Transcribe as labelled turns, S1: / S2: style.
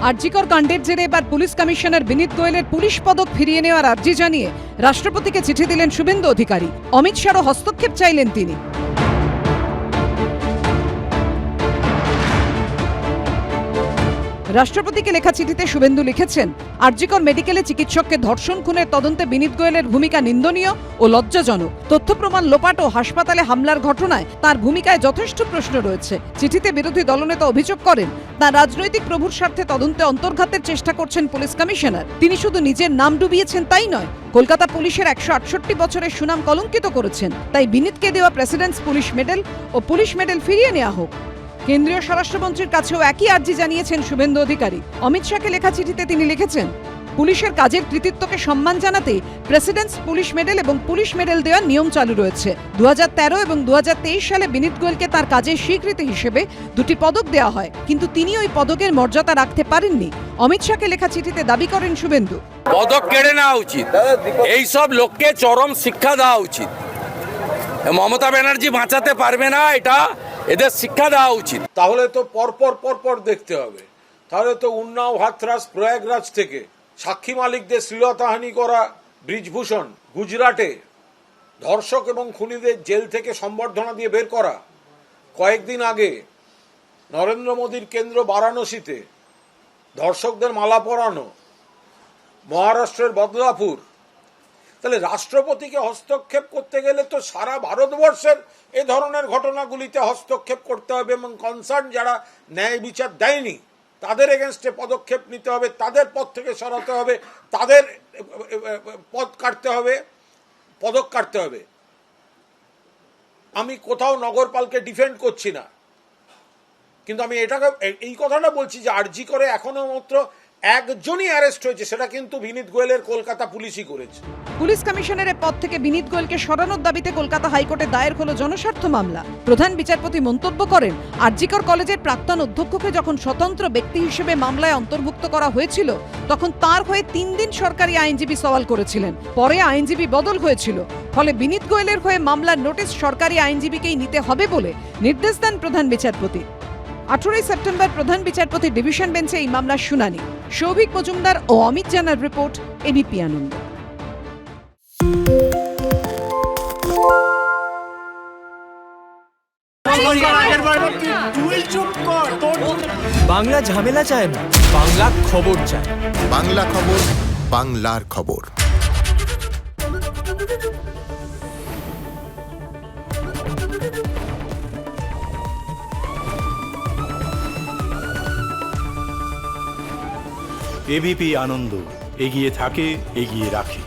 S1: আরজিকর কাণ্ডের জেরে এবার পুলিশ কমিশনার বিনীত গোয়েলের পুলিশ পদক ফিরিয়ে নেওয়ার আর্জি জানিয়ে রাষ্ট্রপতিকে চিঠি দিলেন শুভেন্দু অধিকারী। অমিত শাহরও হস্তক্ষেপ চাইলেন তিনি। রাষ্ট্রপতিকে লেখা চিঠিতে শুভেন্দু লিখেছেন, আরজিকর মেডিকেলে চিকিৎসককে ধর্ষণ খুনের তদন্তে বিনীত গোয়েলের ভূমিকা নিন্দনীয় ও লজ্জাজনক। তথ্য প্রমাণ লোপাট ও হাসপাতালে হামলার ঘটনায় তার ভূমিকায় যথেষ্ট প্রশ্ন রয়েছে। চিঠিতে বিরোধী দলনেতা অভিযোগ করেন, তার রাজনৈতিক প্রভুর স্বার্থে তদন্তে অন্তর্ঘাতের চেষ্টা করছেন পুলিশ কমিশনার। তিনি শুধু নিজের নাম ডুবিয়েছেন তাই নয়, কলকাতা পুলিশের 168 বছরের সুনাম কলঙ্কিত করেছেন। তাই বিনীতকে দেওয়া প্রেসিডেন্টস পুলিশ মেডেল ও পুলিশ মেডেল ফিরিয়ে নেওয়া হোক। কেন্দ্রীয় স্বরাষ্ট্রমন্ত্রীর কাছেও একই আর্জি জানিয়েছেন শুভেন্দু অধিকারী। অমিত শাহকে লেখা চিঠিতে তিনি লিখেছেন, পুলিশের কাজের কৃতিত্বকে সম্মান জানাতে প্রেসিডেন্টস পুলিশ মেডেল এবং পুলিশ মেডেল দেওয়ার নিয়ম চালু রয়েছে। 2013 এবং 2023 সালে বিনীত গোয়েলকে তার কাজের স্বীকৃতি হিসেবে দুটি পদক দেওয়া হয়, কিন্তু তিনি ওই পদকের মর্যাদা রাখতে পারেননি। অমিত শাহকে লেখা চিঠিতে দাবি করেন শুভেন্দু,
S2: পদক কেড়ে নেওয়া উচিত, এইসব লোককে চরম শিক্ষা দেওয়া উচিত। মমতা ব্যানার্জি বাঁচাতে পারবে না, এটা এদের শিক্ষা দেওয়া উচিত।
S3: তাহলে তো পরপর দেখতে হবে। তাহলে তো উন্নাও, হাথরাস, প্রয়াগরাজ থেকে সাক্ষী মালিকদের শ্লীলতাহানি করা ব্রিজভূষণ, গুজরাটে ধর্ষক এবং খুনিদের জেল থেকে সম্বর্ধনা দিয়ে বের করা, কয়েকদিন আগে নরেন্দ্র মোদীর কেন্দ্র বারাণসীতে ধর্ষকদের মালা পরানো, মহারাষ্ট্রের বদলাপুর। তাহলে রাষ্ট্রপতিকে হস্তক্ষেপ করতে গেলে তো সারা ভারতবর্ষের এ ধরনের ঘটনাগুলিতে হস্তক্ষেপ করতে হবে এবং কনসার্ন যারা ন্যায় বিচার দেয়নি তাদের এগেনস্টে পদক্ষেপ নিতে হবে, তাদের পদ থেকে সরাতে হবে, তাদের পদ কাটতে হবে, পদক কাটতে হবে। আমি কোথাও নগরপালকে ডিফেন্ড করছি না, কিন্তু আমি এটাকে এই কথাটা বলছি যে আরজি করে এখনো মাত্র একজনই অ্যারেস্ট হয়েছে, সেটা কিন্তু বিনীত গোয়েলের কলকাতা পুলিশই করেছে।
S1: পুলিশ কমিশনারের পদ থেকে বিনীত গোয়েলকে সরানোর দাবিতে কলকাতা হাইকোর্টে দায়ের হলো জনস্বার্থ মামলা। প্রধান বিচারপতি মন্তব্য করেন, আরজিকর কলেজের প্রাক্তন অধ্যক্ষকে যখন স্বতন্ত্র ব্যক্তি হিসেবে মামলায় অন্তর্ভুক্ত করা হয়েছিল, তখন তার হয়ে 3 দিন সরকারি আইনজীবী সওয়াল করেছিলেন। পরে আইনজীবী বদল হয়েছিল, ফলে বিনীত গোয়েলের হয়ে মামলার নোটিশ সরকারি আইনজীবীকেই নিতে হবে বলে নির্দেশ দেন প্রধান বিচারপতি। 18 সেপ্টেম্বর প্রধান বিচারপতি ডিভিশন বেঞ্চে এই মামলার শুনানি। সৌভিক মজুমদার ও অমিত জানার রিপোর্ট, এবিপি আনন্দ।
S4: বাংলা ঝামেলা চায় না, বাংলা খবর চায়।
S5: বাংলা খবর, বাংলার খবর।
S6: এবিপি আনন্দ, এগিয়ে থাকে, এগিয়ে রাখে।